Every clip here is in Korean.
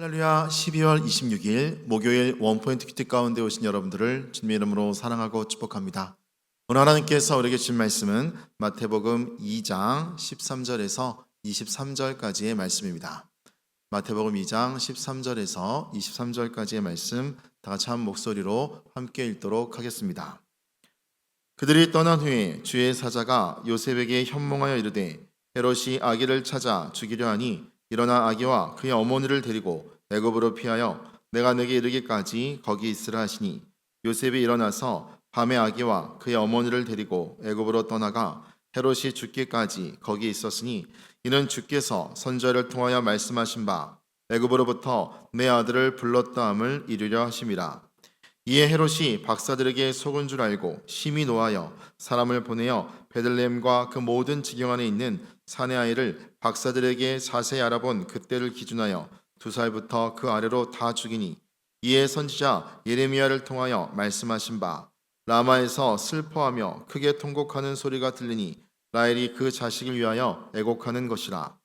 할렐루야. 12월 26일 목요일 원포인트 큐티 가운데 오신 여러분들을 주님의 이름으로 사랑하고 축복합니다. 오늘 하나님께서 우리에게 주신 말씀은 마태복음 2장 13절에서 23절까지의 말씀입니다. 마태복음 2장 13절에서 23절까지의 말씀 다 같이 한 목소리로 함께 읽도록 하겠습니다. 그들이 떠난 후에 주의 사자가 요셉에게 현몽하여 이르되 헤롯이 아기를 찾아 죽이려 하니 일어나 아기와 그의 어머니를 데리고 애굽으로 피하여 내가 내게 이르기까지 거기 있으라 하시니 요셉이 일어나서 밤에 아기와 그의 어머니를 데리고 애굽으로 떠나가 헤롯이 죽기까지 거기 있었으니 이는 주께서 선지자를 통하여 말씀하신 바 애굽으로부터 내 아들을 불렀다함을 이루려 하심이라. 이에 헤롯이 박사들에게 속은 줄 알고 심히 노하여 사람을 보내어 베들레헴과 그 모든 지경 안에 있는 사내 아이를 박사들에게 자세히 알아본 그때를 기준하여 2살부터 그 아래로 다 죽이니 이에 선지자 예레미야를 통하여 말씀하신 바 라마에서 슬퍼하며 크게 통곡하는 소리가 들리니 라헬이 그 자식을 위하여 애곡하는 것이라.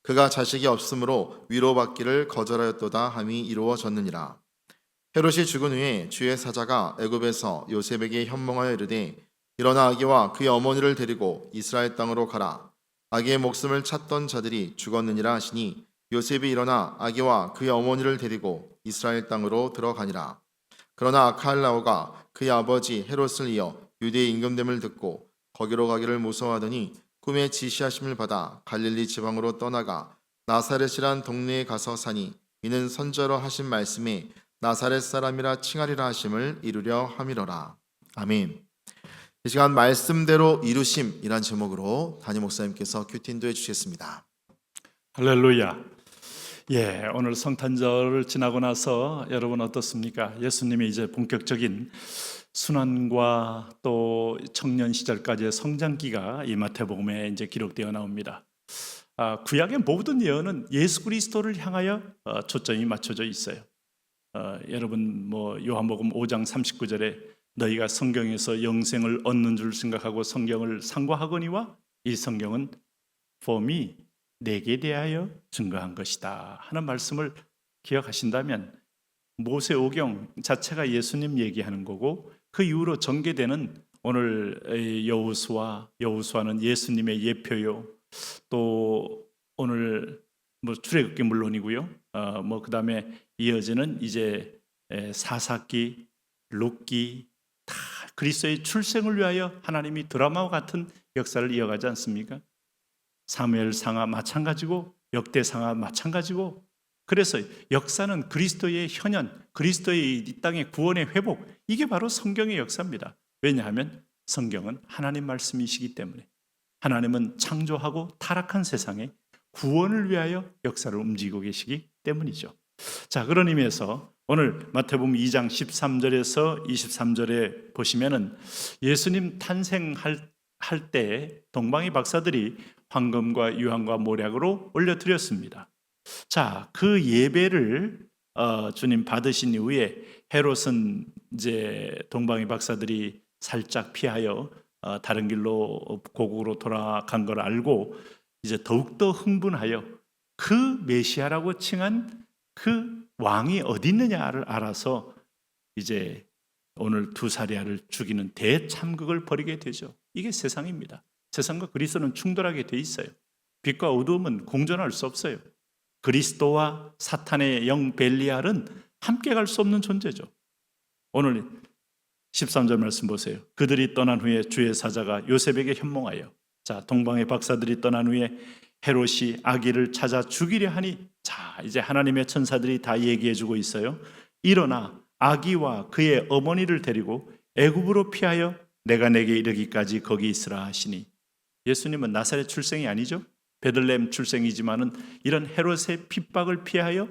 그가 자식이 없으므로 위로받기를 거절하였도다 함이 이루어졌느니라. 헤롯이 죽은 후에 주의 사자가 애굽에서 요셉에게 현몽하여 이르되 일어나 아기와 그의 어머니를 데리고 이스라엘 땅으로 가라. 아기의 목숨을 찾던 자들이 죽었느니라 하시니 요셉이 일어나 아기와 그의 어머니를 데리고 이스라엘 땅으로 들어가니라. 그러나 아칼라오가 그의 아버지 헤롯을 이어 유대의 임금됨을 듣고 거기로 가기를 무서워하더니 꿈에 지시하심을 받아 갈릴리 지방으로 떠나가 나사렛이란 동네에 가서 사니 이는 선지자로 하신 말씀에 나사렛 사람이라 칭하리라 하심을 이루려 함이로라. 아멘. 이 시간 말씀대로 이루심이란 제목으로 담임 목사님께서 큐티 인도해 주시겠습니다. 할렐루야. 오늘 성탄절을 지나고 나서 여러분 어떻습니까? 예수님이 이제 본격적인 순환과 또 청년 시절까지의 성장기가 이 마태복음에 이제 기록되어 나옵니다. 구약의 모든 예언은 예수 그리스도를 향하여 초점이 맞춰져 있어요. 여러분 요한복음 5장 39절에 너희가 성경에서 영생을 얻는 줄 생각하고 성경을 상고하거니와 이 성경은 for me 내게 대하여 증거한 것이다 하는 말씀을 기억하신다면 모세 오경 자체가 예수님 얘기하는 거고 그 이후로 전개되는 오늘 여호수아는 예수님의 예표요. 또 오늘 출애굽기 물론이고요. 그다음에 이어지는 이제 사사기, 룻기 다 그리스도의 출생을 위하여 하나님이 드라마와 같은 역사를 이어가지 않습니까? 사무엘상하 마찬가지고 역대상하 마찬가지고 그래서 역사는 그리스도의 현현, 그리스도의 이 땅의 구원의 회복 이게 바로 성경의 역사입니다. 왜냐하면 성경은 하나님 말씀이시기 때문에 하나님은 창조하고 타락한 세상에 구원을 위하여 역사를 움직이고 계시기 때문이죠. 자, 그런 의미에서 오늘 마태복음 2장 13절에서 23절에 보시면은 예수님 탄생할 때 동방의 박사들이 황금과 유황과 모략으로 올려드렸습니다. 자, 그 예배를 주님 받으신 이후에 헤롯은 이제 동방의 박사들이 살짝 피하여 다른 길로 고국으로 돌아간 걸 알고 이제 더욱더 흥분하여 그 메시아라고 칭한 그 왕이 어디 있느냐를 알아서 이제 오늘 2살이아를 죽이는 대참극을 벌이게 되죠. 이게 세상입니다. 세상과 그리스도는 충돌하게 돼 있어요. 빛과 어두움은 공존할 수 없어요. 그리스도와 사탄의 영 벨리알은 함께 갈 수 없는 존재죠. 오늘 13절 말씀 보세요. 그들이 떠난 후에 주의 사자가 요셉에게 현몽하여 자, 동방의 박사들이 떠난 후에 헤롯이 아기를 찾아 죽이려 하니 자, 이제 하나님의 천사들이 다 얘기해 주고 있어요. 일어나 아기와 그의 어머니를 데리고 애굽으로 피하여 내가 내게 이르기까지 거기 있으라 하시니 예수님은 나사렛 출생이 아니죠. 베들레헴 출생이지만은 이런 헤롯의 핍박을 피하여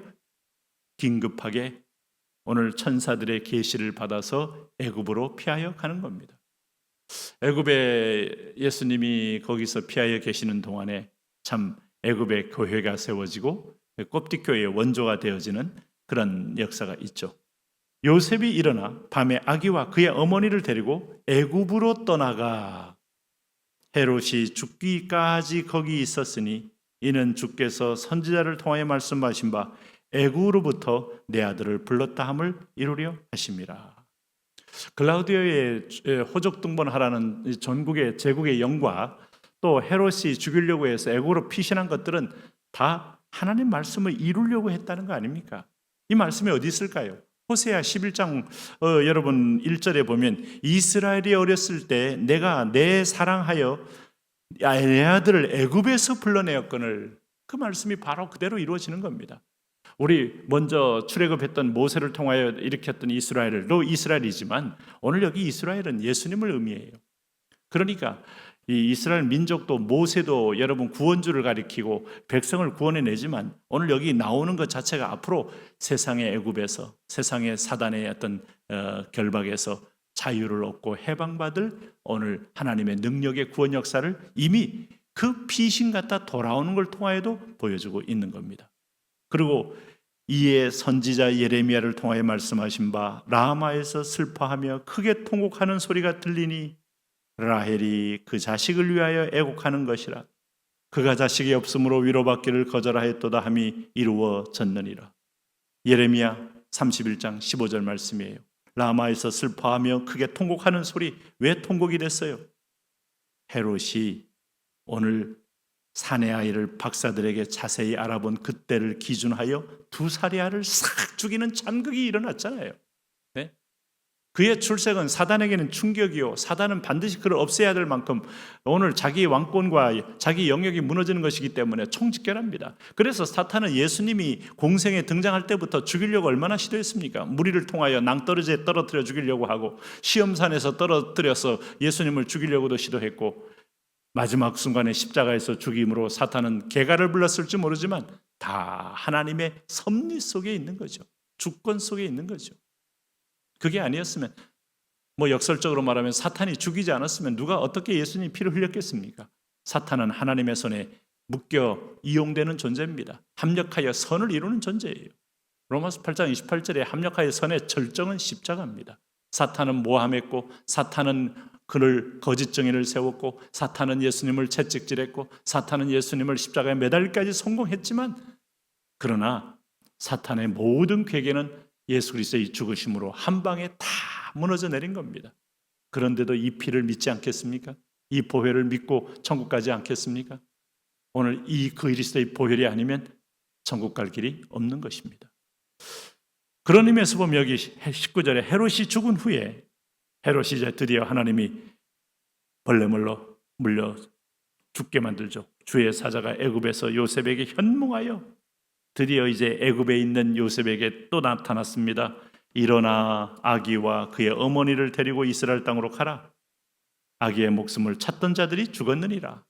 긴급하게 오늘 천사들의 계시를 받아서 애굽으로 피하여 가는 겁니다. 애굽에 예수님이 거기서 피하여 계시는 동안에 참 애굽의 교회가 세워지고 koptik교회의 원조가 되어지는 그런 역사가 있죠. 요셉이 일어나 밤에 아기와 그의 어머니를 데리고 애굽으로 떠나가 헤롯이 죽기까지 거기 있었으니 이는 주께서 선지자를 통하여 말씀하신 바 애국으로부터 내 아들을 불렀다 함을 이루려 하심이라. 글라우디오의 호적 등본하라는 전국의 제국의 영과 또 헤롯이 죽이려고 해서 애국으로 피신한 것들은 다 하나님 말씀을 이루려고 했다는 거 아닙니까? 이 말씀이 어디 있을까요? 호세아 11장 여러분 1절에 보면 이스라엘이 어렸을 때 내가 내 사랑하여 내 아들을 애굽에서 불러내었거늘, 그 말씀이 바로 그대로 이루어지는 겁니다. 우리 먼저 출애굽했던 모세를 통하여 일으켰던 이스라엘도 이스라엘이지만 오늘 여기 이스라엘은 예수님을 의미해요. 그러니까 이 이스라엘 민족도 모세도 여러분 구원주를 가리키고 백성을 구원해내지만 오늘 여기 나오는 것 자체가 앞으로 세상의 애굽에서, 세상의 사단의 어떤 결박에서 자유를 얻고 해방받을 오늘 하나님의 능력의 구원 역사를 이미 그 피신 같다 돌아오는 걸 통하여도 보여주고 있는 겁니다. 그리고 이에 선지자 예레미야를 통하여 말씀하신 바 라마에서 슬퍼하며 크게 통곡하는 소리가 들리니 라헬이 그 자식을 위하여 애곡하는 것이라. 그가 자식이 없으므로 위로받기를 거절하였도다 함이 이루어졌느니라. 예레미야 31장 15절 말씀이에요. 라마에서 슬퍼하며 크게 통곡하는 소리. 왜 통곡이 됐어요? 헤롯이 오늘 사내 아이를 박사들에게 자세히 알아본 그때를 기준하여 2살의 아를 싹 죽이는 참극이 일어났잖아요. 네? 그의 출생은 사단에게는 충격이요, 사단은 반드시 그를 없애야 될 만큼 오늘 자기 왕권과 자기 영역이 무너지는 것이기 때문에 총직결합니다. 그래서 사탄은 예수님이 공생에 등장할 때부터 죽이려고 얼마나 시도했습니까? 무리를 통하여 낭떠러지에 떨어뜨려 죽이려고 하고 시험산에서 떨어뜨려서 예수님을 죽이려고도 시도했고 마지막 순간에 십자가에서 죽임으로 사탄은 개가를 불렀을지 모르지만 다 하나님의 섭리 속에 있는 거죠. 주권 속에 있는 거죠. 그게 아니었으면 역설적으로 말하면 사탄이 죽이지 않았으면 누가 어떻게 예수님 피를 흘렸겠습니까? 사탄은 하나님의 손에 묶여 이용되는 존재입니다. 합력하여 선을 이루는 존재예요. 로마서 8장 28절에 합력하여 선의 절정은 십자가입니다. 사탄은 모함했고 사탄은 그를 거짓 정의를 세웠고 사탄은 예수님을 채찍질했고 사탄은 예수님을 십자가에 매달기까지 성공했지만 그러나 사탄의 모든 괴계는 예수 그리스도의 죽으심으로 한 방에 다 무너져 내린 겁니다. 그런데도 이 피를 믿지 않겠습니까? 이 보혈을 믿고 천국 가지 않겠습니까? 오늘 이 그리스도의 보혈이 아니면 천국 갈 길이 없는 것입니다. 그런 의미에서 보면 여기 19절에 헤롯이 죽은 후에 헤롯이 이제 드디어 하나님이 벌레물로 물려 죽게 만들죠. 주의 사자가 애굽에서 요셉에게 현몽하여 드디어 이제 애굽에 있는 요셉에게 또 나타났습니다. 일어나 아기와 그의 어머니를 데리고 이스라엘 땅으로 가라. 아기의 목숨을 찾던 자들이 죽었느니라.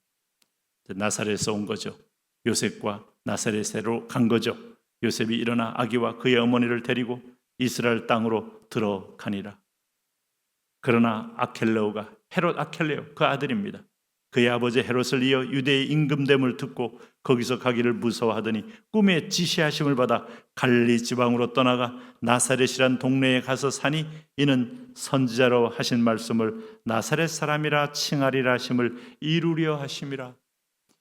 나사렛에서 온 거죠. 요셉과 나사렛으로 간 거죠. 요셉이 일어나 아기와 그의 어머니를 데리고 이스라엘 땅으로 들어가니라. 그러나 아켈레오가 헤롯 아켈레오 그 아들입니다. 그의 아버지 헤롯을 이어 유대의 임금됨을 듣고 거기서 가기를 무서워하더니 꿈에 지시하심을 받아 갈릴리 지방으로 떠나가 나사렛이란 동네에 가서 사니 이는 선지자로 하신 말씀을 나사렛 사람이라 칭하리라 하심을 이루려 하심이라.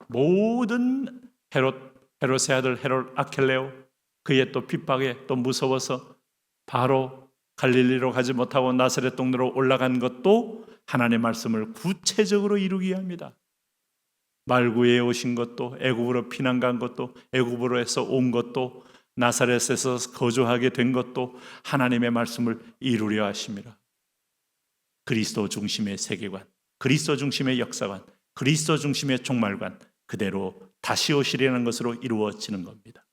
모든 헤롯의 아들 헤롯 아켈레오 그의 또 핍박에 또 무서워서 바로 갈릴리로 가지 못하고 나사렛 동네로 올라간 것도 하나님의 말씀을 구체적으로 이루기 위함이다. 말구에 오신 것도 애굽으로 피난 간 것도 애굽으로 해서 온 것도 나사렛에서 거주하게 된 것도 하나님의 말씀을 이루려 하심이라. 그리스도 중심의 세계관, 그리스도 중심의 역사관, 그리스도 중심의 종말관 그대로 다시 오시려는 것으로 이루어지는 겁니다.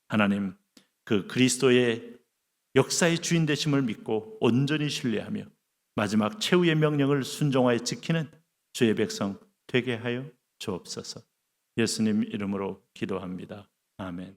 하나님 그 그리스도의 역사의 주인 되심을 믿고 온전히 신뢰하며 마지막 최후의 명령을 순종하여 지키는 주의 백성 되게 하여 주옵소서. 예수님 이름으로 기도합니다. 아멘.